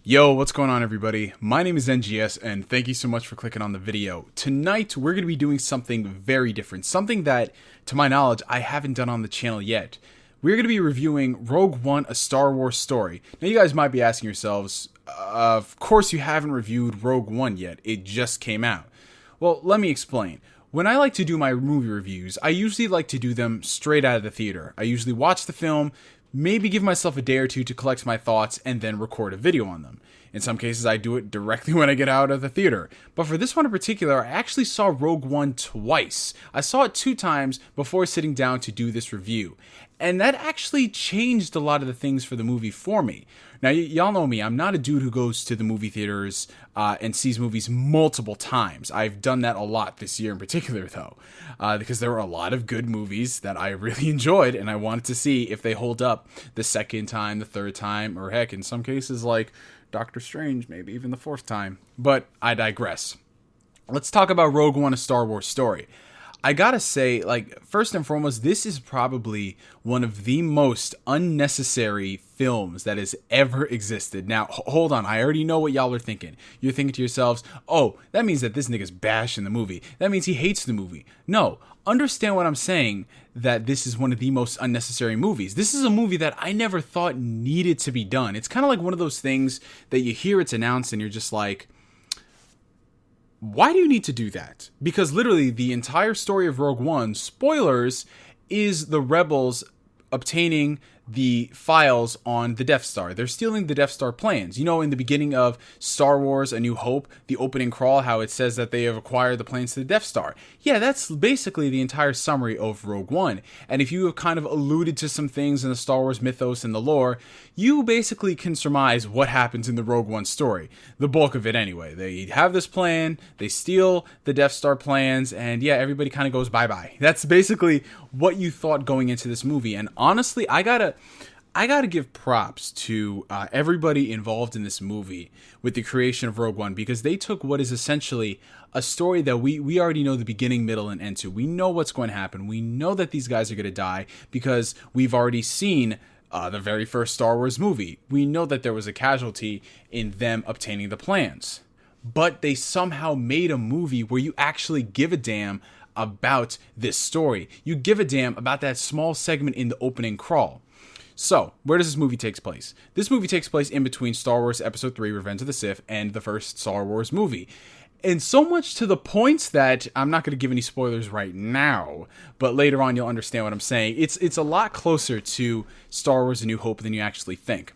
Yo, what's going on everybody? My name is NGS and thank you so much for clicking on the video. Tonight, we're going to be doing something very different. Something that, to my knowledge, I haven't done on the channel yet. We're going to be reviewing Rogue One, A Star Wars Story. Now, you guys might be asking yourselves, of course you haven't reviewed Rogue One yet. It just came out. Well, let me explain. When I like to do my movie reviews, I usually like to do them straight out of the theater. I usually watch the film, maybe give myself a day or two to collect my thoughts, and then record a video on them. In some cases, I do it directly when I get out of the theater. But for this one in particular, I actually saw Rogue One twice. I saw it 2 times before sitting down to do this review. And that actually changed a lot of the things for the movie for me. Now, y'all know me. I'm not a dude who goes to the movie theaters and sees movies multiple times. I've done that a lot this year in particular, though, because there were a lot of good movies that I really enjoyed, and I wanted to see if they hold up the second time, the third time, or heck, in some cases, like Doctor Strange, maybe even the 4th time. But I digress. Let's talk about Rogue One, A Star Wars Story. I gotta say, first and foremost, this is probably one of the most unnecessary films that has ever existed. Now, hold on. I already know what y'all are thinking. You're thinking to yourselves, oh, that means that this nigga's bashing the movie. That means he hates the movie. No, understand what I'm saying, that this is one of the most unnecessary movies. This is a movie that I never thought needed to be done. It's kind of like one of those things that you hear it's announced and you're just like, why do you need to do that? Because literally the entire story of Rogue One, spoilers, is the rebels obtaining the files on the Death Star. They're stealing the Death Star plans. You know, in the beginning of Star Wars A New Hope, the opening crawl, how it says that they have acquired the plans to the Death Star. Yeah, that's basically the entire summary of Rogue One. And if you have kind of alluded to some things in the Star Wars mythos and the lore, you basically can surmise what happens in the Rogue One story. The bulk of it anyway. They have this plan, they steal the Death Star plans, and yeah, everybody kind of goes bye-bye. That's basically what you thought going into this movie. And honestly, I gotta give props to everybody involved in this movie with the creation of Rogue One, because they took what is essentially a story that we already know the beginning, middle, and end to. We know what's going to happen. We know that these guys are going to die because we've already seen the very first Star Wars movie. We know that there was a casualty in them obtaining the plans. But they somehow made a movie where you actually give a damn about this story. You give a damn about that small segment in the opening crawl. So, where does this movie take place? This movie takes place in between Star Wars Episode 3, Revenge of the Sith, and the first Star Wars movie. And so much to the point that I'm not going to give any spoilers right now, but later on you'll understand what I'm saying. It's a lot closer to Star Wars A New Hope than you actually think.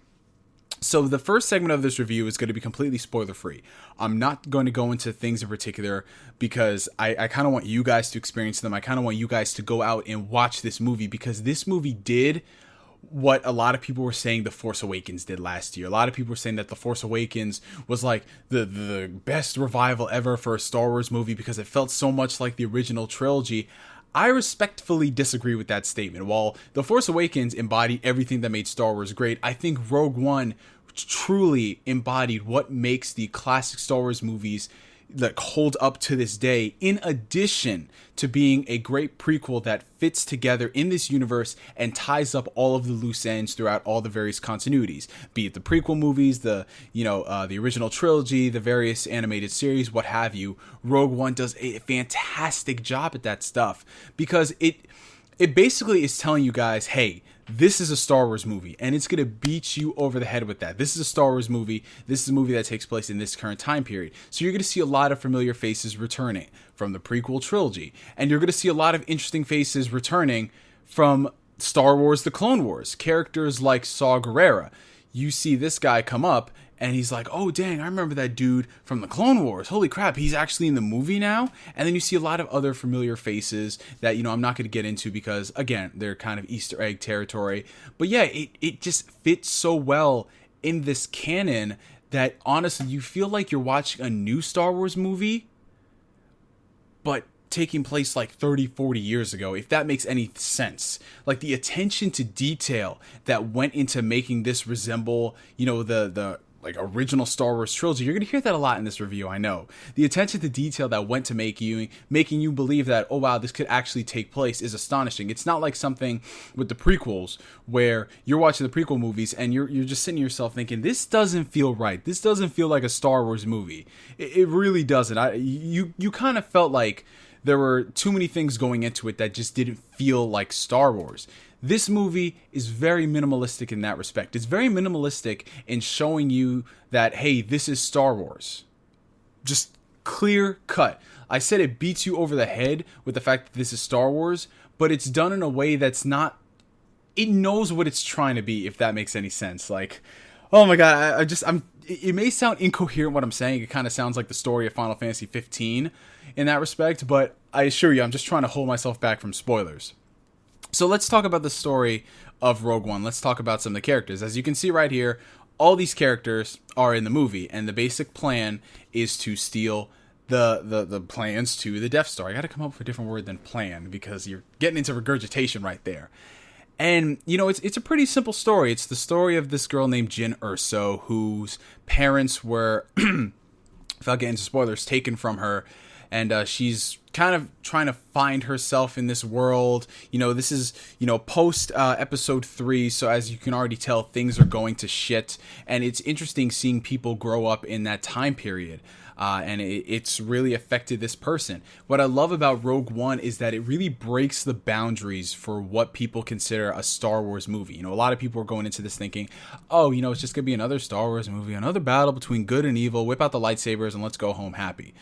So the first segment of this review is going to be completely spoiler-free. I'm not going to go into things in particular because I kind of want you guys to experience them. I kind of want you guys to go out and watch this movie, because this movie did what a lot of people were saying The Force Awakens did last year. A lot of people were saying that The Force Awakens was like the best revival ever for a Star Wars movie because it felt so much like the original trilogy. I respectfully disagree with that statement. While The Force Awakens embodied everything that made Star Wars great, I think Rogue One truly embodied what makes the classic Star Wars movies that hold up to this day, in addition to being a great prequel that fits together in this universe and ties up all of the loose ends throughout all the various continuities, be it the prequel movies, the original trilogy, the various animated series, what have you. Rogue One does a fantastic job at that stuff, because it basically is telling you guys, hey, this is a Star Wars movie, and it's going to beat you over the head with that. This is a Star Wars movie. This is a movie that takes place in this current time period. So you're going to see a lot of familiar faces returning from the prequel trilogy, and you're going to see a lot of interesting faces returning from Star Wars The Clone Wars. Characters like Saw Gerrera. You see this guy come up, and he's like, oh, dang, I remember that dude from the Clone Wars. Holy crap, he's actually in the movie now? And then you see a lot of other familiar faces that, I'm not going to get into because, again, they're kind of Easter egg territory. But yeah, it just fits so well in this canon that, honestly, you feel like you're watching a new Star Wars movie, but taking place like 30, 40 years ago, if that makes any sense. Like, the attention to detail that went into making this resemble, the like original Star Wars trilogy. You're gonna hear that a lot in this review, I know. The attention to detail that went to making you believe that, oh wow, this could actually take place is astonishing. It's not like something with the prequels where you're watching the prequel movies and you're just sitting to yourself thinking, this doesn't feel right. This doesn't feel like a Star Wars movie. It really doesn't. You kind of felt like there were too many things going into it that just didn't feel like Star Wars. This movie is very minimalistic in that respect. It's very minimalistic in showing you that, hey, this is Star Wars. Just clear cut. I said it beats you over the head with the fact that this is Star Wars, but it's done in a way that's not... It knows what it's trying to be, if that makes any sense. Like, oh my god, it may sound incoherent what I'm saying. It kind of sounds like the story of Final Fantasy 15 in that respect, but I assure you, I'm just trying to hold myself back from spoilers. So let's talk about the story of Rogue One. Let's talk about some of the characters. As you can see right here, all these characters are in the movie, and the basic plan is to steal the plans to the Death Star. I got to come up with a different word than plan, because you're getting into regurgitation right there. And, you know, it's a pretty simple story. It's the story of this girl named Jyn Erso, whose parents were, without getting into spoilers, taken from her. And she's kind of trying to find herself in this world. You know, this is, you know, post episode 3. So as you can already tell, things are going to shit. And it's interesting seeing people grow up in that time period. And it's really affected this person. What I love about Rogue One is that it really breaks the boundaries for what people consider a Star Wars movie. You know, a lot of people are going into this thinking, oh, you know, it's just going to be another Star Wars movie, another battle between good and evil, whip out the lightsabers and let's go home happy.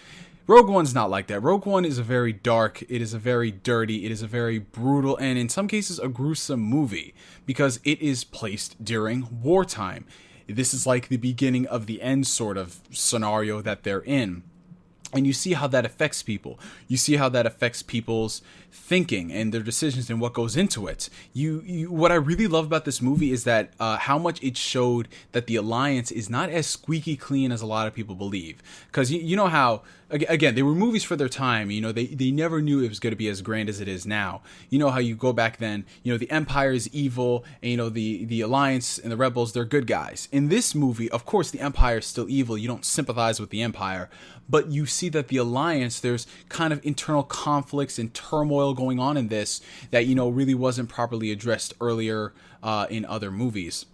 Rogue One's not like that. Rogue One is a very dark, it is a very dirty, it is a very brutal, and in some cases a gruesome movie, because it is placed during wartime. This is like the beginning of the end sort of scenario that they're in. And you see how that affects people. You see how that affects people's thinking and their decisions and what goes into it. What I really love about this movie is that how much it showed that the Alliance is not as squeaky clean as a lot of people believe. Because you know how, again, they were movies for their time. You know, they never knew it was going to be as grand as it is now. You know how you go back then, you know, the Empire is evil, and you know, the Alliance and the Rebels, they're good guys. In this movie, of course, the Empire is still evil. You don't sympathize with the Empire. But you see that the Alliance, there's kind of internal conflicts and turmoil going on in this that, you know, really wasn't properly addressed earlier in other movies.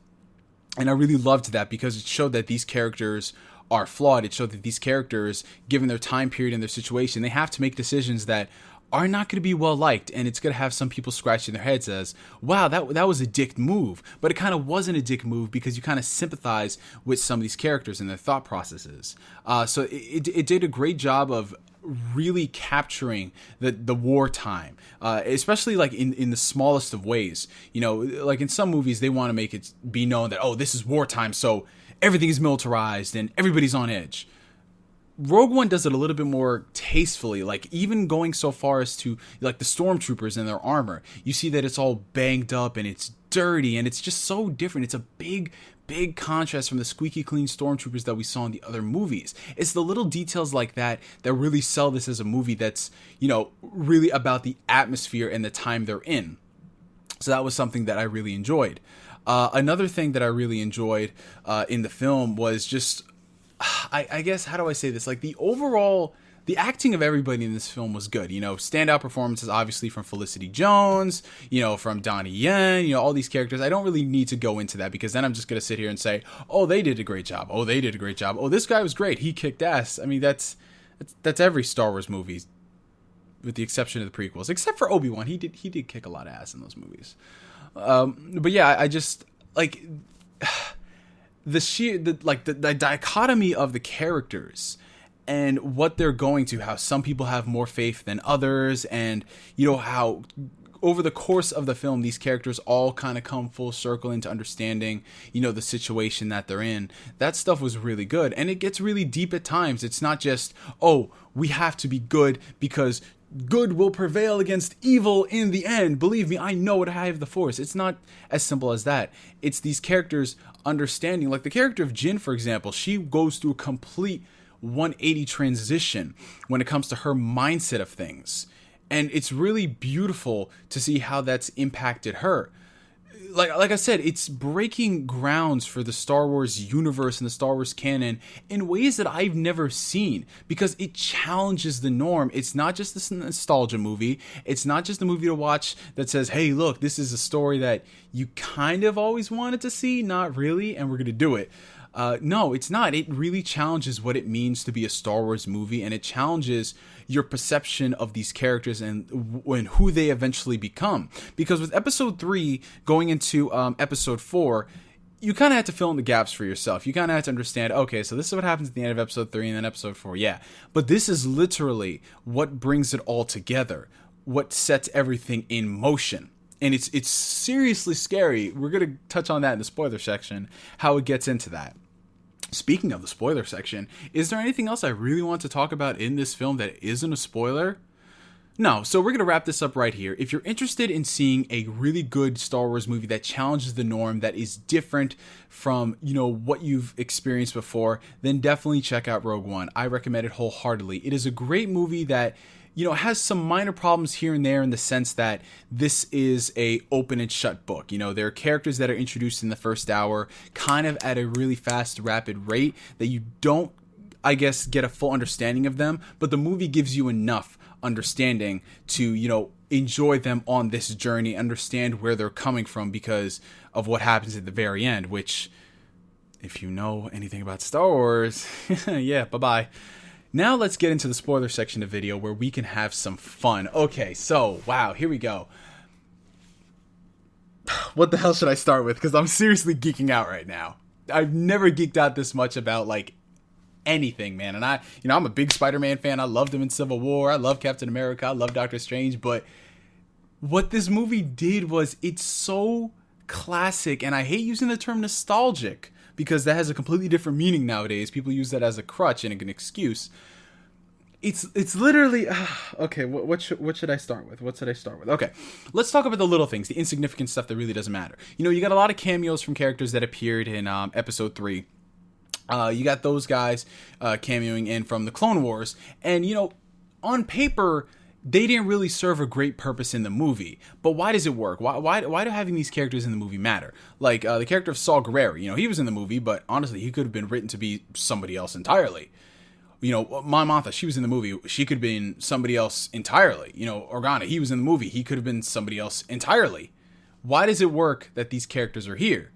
And I really loved that because it showed that these characters are flawed. It showed that these characters, given their time period and their situation, they have to make decisions that are not going to be well liked, and it's going to have some people scratching their heads as, wow, that was a dick move. But it kind of wasn't a dick move because you kind of sympathize with some of these characters and their thought processes. So it did a great job of really capturing the wartime, especially like in the smallest of ways. You know, like in some movies, they want to make it be known that, oh, this is wartime, so everything is militarized and everybody's on edge. Rogue One does it a little bit more tastefully, like even going so far as to like the stormtroopers and their armor. You see that it's all banged up and it's dirty and it's just so different. It's a big contrast from the squeaky clean stormtroopers that we saw in the other movies. It's the little details like that that really sell this as a movie that's, you know, really about the atmosphere and the time they're in. So that was something that I really enjoyed. Another thing that I really enjoyed in the film was just, I guess, how do I say this? Like the acting of everybody in this film was good. You know, standout performances, obviously, from Felicity Jones, you know, from Donnie Yen, you know, all these characters. I don't really need to go into that because then I'm just going to sit here and say, oh, they did a great job. Oh, they did a great job. Oh, this guy was great. He kicked ass. I mean, that's every Star Wars movie, with the exception of the prequels, except for Obi-Wan. He did kick a lot of ass in those movies. But yeah, I just like the dichotomy of the characters and what they're going to, how some people have more faith than others, and you know how over the course of the film these characters all kind of come full circle into understanding, you know, the situation that they're in. That stuff was really good, and it gets really deep at times. It's not just, oh, we have to be good because good will prevail against evil in the end. Believe me, I know what I have the Force. It's not as simple as that. It's these characters understanding, like the character of Jyn, for example. She goes through a complete 180 transition when it comes to her mindset of things. And it's really beautiful to see how that's impacted her. like I said, it's breaking grounds for the Star Wars universe and the Star Wars canon in ways that I've never seen, because it challenges the norm. It's not just this nostalgia movie. It's not just a movie to watch that says, hey, look, this is a story that you kind of always wanted to see, not really, and we're going to do it. No, it's not. It really challenges what it means to be a Star Wars movie, and it challenges your perception of these characters and who they eventually become. Because with episode 3 going into episode 4, you kind of had to fill in the gaps for yourself. You kind of had to understand, okay, so this is what happens at the end of episode 3 and then episode 4. Yeah, but this is literally what brings it all together, what sets everything in motion. And it's seriously scary. We're going to touch on that in the spoiler section, how it gets into that. Speaking of the spoiler section, is there anything else I really want to talk about in this film that isn't a spoiler? No, so we're going to wrap this up right here. If you're interested in seeing a really good Star Wars movie that challenges the norm, that is different from, what you've experienced before, then definitely check out Rogue One. I recommend it wholeheartedly. It is a great movie that has some minor problems here and there in the sense that this is a open and shut book. There are characters that are introduced in the first hour kind of at a really fast, rapid rate that you don't, I guess, get a full understanding of them, but the movie gives you enough understanding to, enjoy them on this journey, understand where they're coming from because of what happens at the very end, which, if you know anything about Star Wars, yeah, bye-bye. Now let's get into the spoiler section of the video where we can have some fun. Okay, so, wow, here we go. What the hell should I start with? Because I'm seriously geeking out right now. I've never geeked out this much about, anything, man. And I'm a big Spider-Man fan. I loved him in Civil War. I love Captain America. I love Doctor Strange. But what this movie did was, it's so classic. And I hate using the term nostalgic, because that has a completely different meaning nowadays. People use that as a crutch and an excuse. It's literally okay. What should I start with? What should I start with? Okay, let's talk about the little things, the insignificant stuff that really doesn't matter. You got a lot of cameos from characters that appeared in episode 3. You got those guys cameoing in from the Clone Wars, and on paper, they didn't really serve a great purpose in the movie. But why does it work? Why do having these characters in the movie matter? Like the character of Saw Gerrera, he was in the movie, but honestly, he could have been written to be somebody else entirely. Mon Mothma, she was in the movie. She could have been somebody else entirely. Organa, he was in the movie. He could have been somebody else entirely. Why does it work that these characters are here?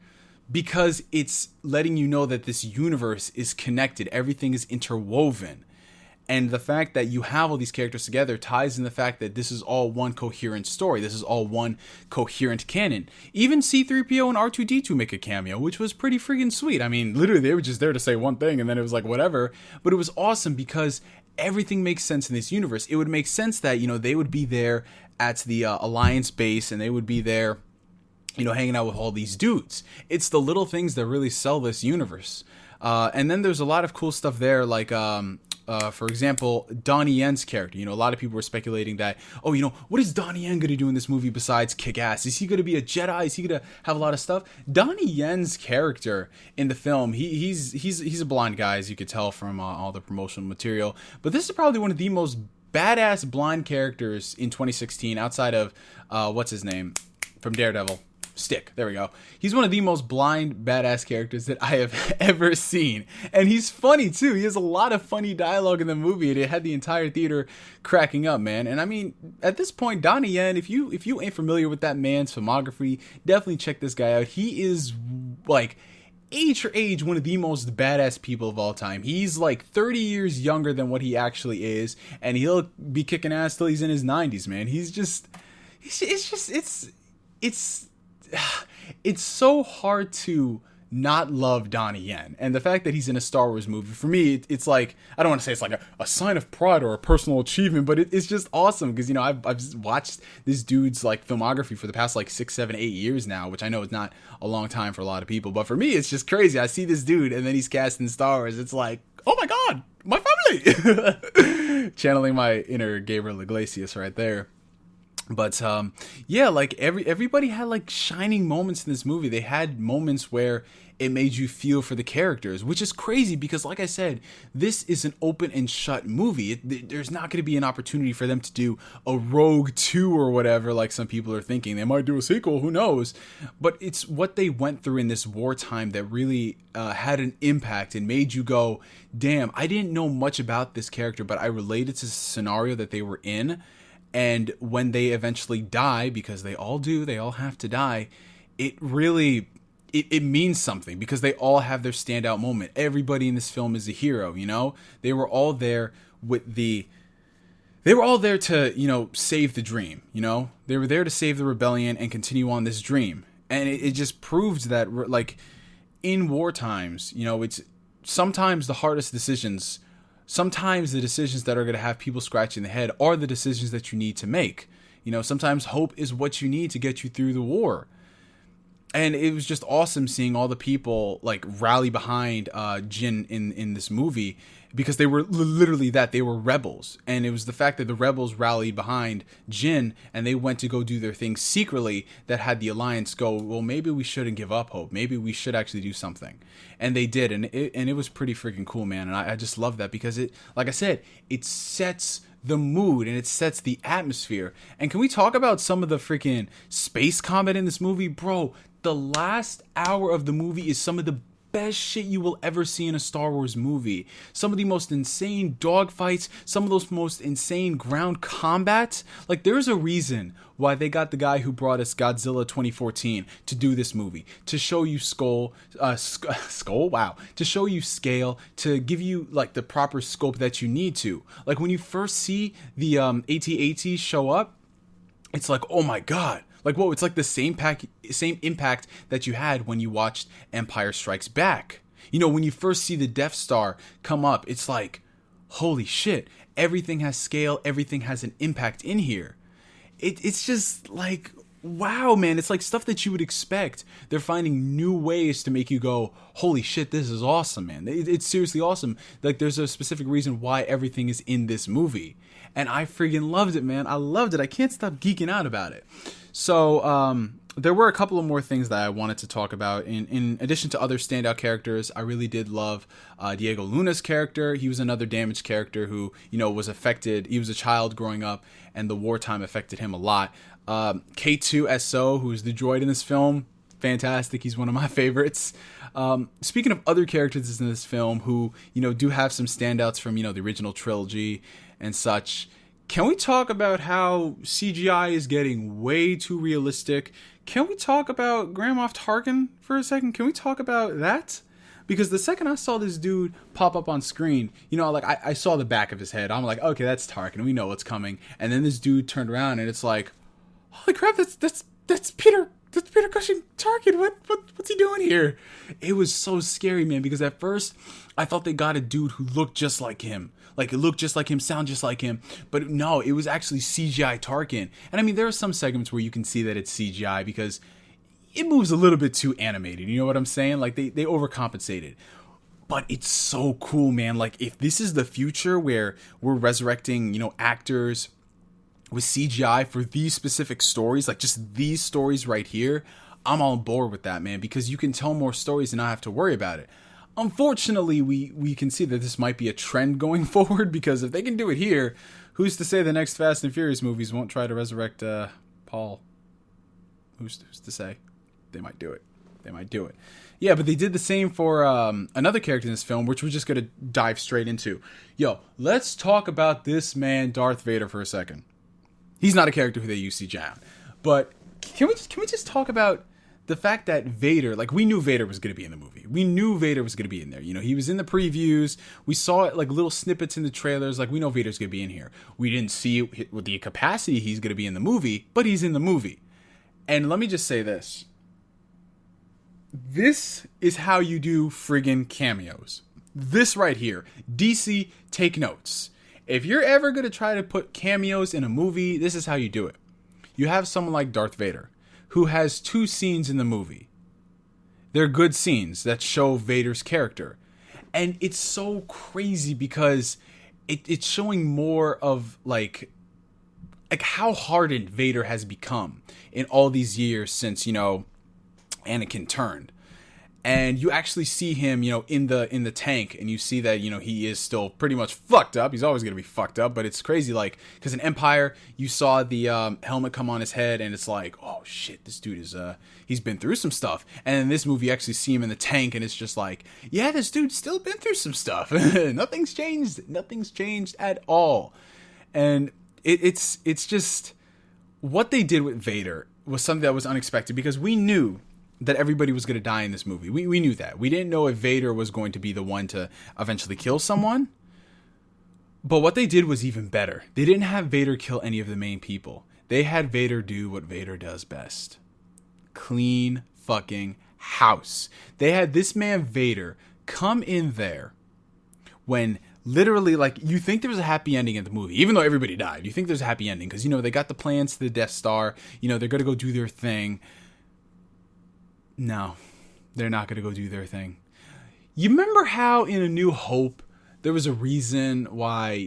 Because it's letting you know that this universe is connected. Everything is interwoven. And the fact that you have all these characters together ties in the fact that this is all one coherent story. This is all one coherent canon. Even C-3PO and R2-D2 make a cameo, which was pretty freaking sweet. I mean, literally, they were just there to say one thing, and then it was like, whatever. But it was awesome because everything makes sense in this universe. It would make sense that, they would be there at the Alliance base, and they would be there, hanging out with all these dudes. It's the little things that really sell this universe. And then there's a lot of cool stuff there, like... for example, Donnie Yen's character. A lot of people were speculating that, what is Donnie Yen going to do in this movie besides kick ass? Is he going to be a Jedi? Is he going to have a lot of stuff? Donnie Yen's character in the film, he's a blind guy, as you could tell from all the promotional material. But this is probably one of the most badass blind characters in 2016, outside of, what's his name, from Daredevil. Stick. There we go. He's one of the most blind, badass characters that I have ever seen. And he's funny, too. He has a lot of funny dialogue in the movie, and it had the entire theater cracking up, man. And I mean, at this point, Donnie Yen, if you ain't familiar with that man's filmography, definitely check this guy out. He is, age for age, one of the most badass people of all time. He's 30 years younger than what he actually is, and he'll be kicking ass till he's in his 90s, man. It's so hard to not love Donnie Yen. And the fact that he's in a Star Wars movie, for me, it's like, I don't want to say it's like a sign of pride or a personal achievement, but it's just awesome because, I've watched this dude's filmography for the past 6, 7, 8 years now, which I know is not a long time for a lot of people. But for me, it's just crazy. I see this dude and then he's cast in Star Wars. It's like, oh my God, my family! Channeling my inner Gabriel Iglesias right there. But yeah, everybody had shining moments in this movie. They had moments where it made you feel for the characters, which is crazy because, like I said, this is an open and shut movie. There's not going to be an opportunity for them to do a Rogue 2 or whatever, like some people are thinking. They might do a sequel, who knows? But it's what they went through in this wartime that really had an impact and made you go, damn, I didn't know much about this character, but I related to the scenario that they were in. And when they eventually die, because they all do, they all have to die, it really, it means something because they all have their standout moment. Everybody in this film is a hero, you know? They were all there they were all there to, you know, save the dream, you know? They were there to save the rebellion and continue on this dream. And it just proved that, like, in war times, you know, it's sometimes the hardest decisions. Sometimes the decisions that are going to have people scratching the head are the decisions that you need to make. You know, sometimes hope is what you need to get you through the war. And it was just awesome seeing all the people like rally behind Jin in this movie because they were literally that. They were rebels. And it was the fact that the rebels rallied behind Jin and they went to go do their thing secretly that had the Alliance go, well, maybe we shouldn't give up hope. Maybe we should actually do something. And they did. And it was pretty freaking cool, man. And I just love that because it, like I said, it sets the mood and it sets the atmosphere. And can we talk about some of the freaking space combat in this movie? Bro, the last hour of the movie is some of the best shit you will ever see in a Star Wars movie. Some of the most insane dogfights, some of those most insane ground combat. Like, there's a reason why they got the guy who brought us Godzilla 2014 to do this movie, to show you skull, wow, to show you scale, to give you like the proper scope that you need to. Like when you first see the AT-AT show up, it's like, oh my god. Like, whoa, it's like the same impact that you had when you watched Empire Strikes Back. You know, when you first see the Death Star come up, it's like, holy shit, everything has scale, everything has an impact in here. It's just like, wow, man, it's like stuff that you would expect. They're finding new ways to make you go, holy shit, this is awesome, man. It's seriously awesome. Like, there's a specific reason why everything is in this movie. And I friggin' loved it, man. I loved it. I can't stop geeking out about it. So, there were a couple of more things that I wanted to talk about. In addition to other standout characters, I really did love Diego Luna's character. He was another damaged character who, you know, was affected. He was a child growing up, and the wartime affected him a lot. K2SO, who's the droid in this film, fantastic. He's one of my favorites. Speaking of other characters in this film who, you know, do have some standouts from, you know, the original trilogy and such, can we talk about how CGI is getting way too realistic? Can we talk about Grand Moff Tarkin for a second? Can we talk about that? Because the second I saw this dude pop up on screen, you know, like I saw the back of his head. I'm like, okay, that's Tarkin. We know what's coming. And then this dude turned around and it's like, holy crap, that's Peter. That's Peter Cushing Tarkin. What's he doing here? It was so scary, man, because at first I thought they got a dude who looked just like him. Like, it looked just like him, sound just like him. But no, it was actually CGI Tarkin. And I mean, there are some segments where you can see that it's CGI because it moves a little bit too animated. You know what I'm saying? Like, they overcompensated. But it's so cool, man. Like, if this is the future where we're resurrecting, you know, actors with CGI for these specific stories, like just these stories right here, I'm on board with that, man, because you can tell more stories and not have to worry about it. Unfortunately, we can see that this might be a trend going forward, because if they can do it here, who's to say the next Fast and Furious movies won't try to resurrect Paul? Who's to say? They might do it. They might do it. Yeah, but they did the same for another character in this film, which we're just going to dive straight into. Yo, let's talk about this man, Darth Vader, for a second. He's not a character who they use CGI on. But can we just talk about the fact that Vader, like, we knew Vader was going to be in the movie. We knew Vader was going to be in there. You know, he was in the previews. We saw it, like, little snippets in the trailers. Like, we know Vader's going to be in here. We didn't see with the capacity he's going to be in the movie, but he's in the movie. And let me just say this. This is how you do friggin' cameos. This right here. DC, take notes. If you're ever going to try to put cameos in a movie, this is how you do it. You have someone like Darth Vader, who has 2 scenes in the movie. They're good scenes that show Vader's character. And it's so crazy because it's showing more of like how hardened Vader has become in all these years since, you know, Anakin turned. And you actually see him, in the tank, and you see that, he is still pretty much fucked up. He's always going to be fucked up, but it's crazy, like, because in Empire, you saw the helmet come on his head, and it's like, oh shit, this dude is, he's been through some stuff. And in this movie, you actually see him in the tank, and it's just like, yeah, this dude's still been through some stuff. Nothing's changed at all. And it's just, what they did with Vader was something that was unexpected, because we knew that everybody was going to die in this movie. We knew that. We didn't know if Vader was going to be the one to eventually kill someone. But what they did was even better. They didn't have Vader kill any of the main people. They had Vader do what Vader does best. Clean fucking house. They had this man Vader come in there when literally, like, you think there was a happy ending in the movie, even though everybody died. You think there's a happy ending because, they got the plans to the Death Star. They're going to go do their thing. No, they're not going to go do their thing. You remember how in A New Hope there was a reason why,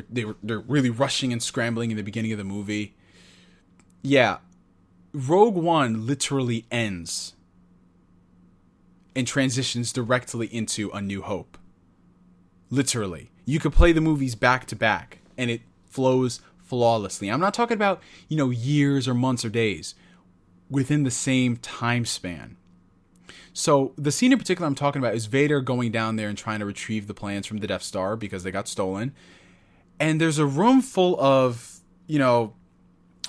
they're really rushing and scrambling in the beginning of the movie? Yeah, Rogue One literally ends and transitions directly into A New Hope. Literally. You could play the movies back to back and it flows flawlessly. I'm not talking about, years or months or days. Within the same time span. So the scene in particular I'm talking about is Vader going down there and trying to retrieve the plans from the Death Star because they got stolen. And there's a room full of,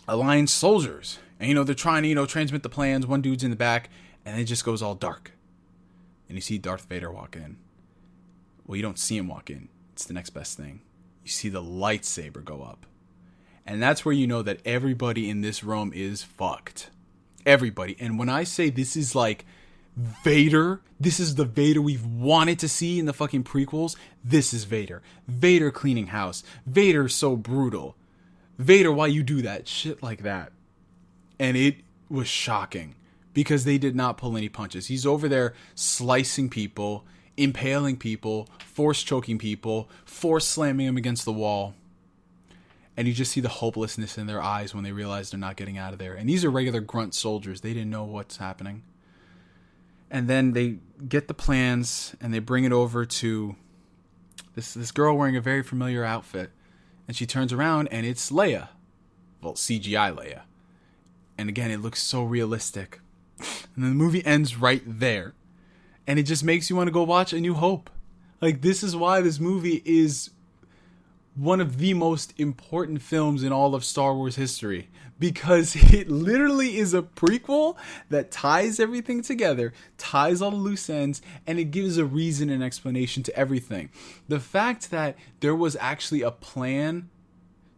Alliance soldiers. And, they're trying to, transmit the plans. One dude's in the back and it just goes all dark. And you see Darth Vader walk in. Well, you don't see him walk in. It's the next best thing. You see the lightsaber go up. And that's where you know that everybody in this room is fucked. Everybody. And when I say this is like Vader, this is the Vader we've wanted to see in the fucking prequels. This is Vader. Vader cleaning house. Vader so brutal. Vader, why you do that? Shit like that. And it was shocking because they did not pull any punches. He's over there slicing people, impaling people, force choking people, force slamming them against the wall. And you just see the hopelessness in their eyes when they realize they're not getting out of there. And these are regular grunt soldiers. They didn't know what's happening. And then they get the plans and they bring it over to this girl wearing a very familiar outfit. And she turns around and it's Leia. Well, CGI Leia. And again, it looks so realistic. And then the movie ends right there. And it just makes you want to go watch A New Hope. Like, this is why this movie is one of the most important films in all of Star Wars history, because it literally is a prequel that ties everything together, ties all the loose ends, and it gives a reason and explanation to everything. The fact that there was actually a plan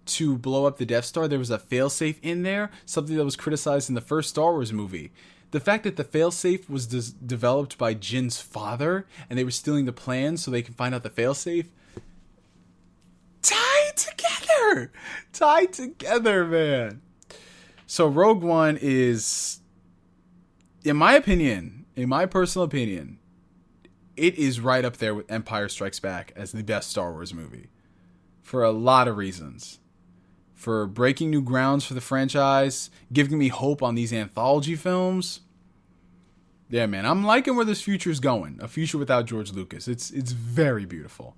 to blow up the Death Star, there was a failsafe in there, something that was criticized in the first Star Wars movie. The fact that the failsafe was developed by Jin's father, and they were stealing the plans so they can find out the failsafe, tied together, man. So Rogue One is, in my personal opinion, it is right up there with Empire Strikes Back as the best Star Wars movie for a lot of reasons. For breaking new grounds for the franchise, giving me hope on these anthology films. Yeah, man, I'm liking where this future is going. A future without George Lucas. It's very beautiful.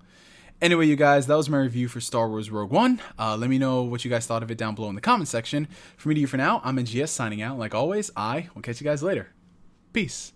Anyway, you guys, that was my review for Star Wars Rogue One. Let me know what you guys thought of it down below in the comment section. From me to you for now, I'm NGS signing out. Like always, I will catch you guys later. Peace.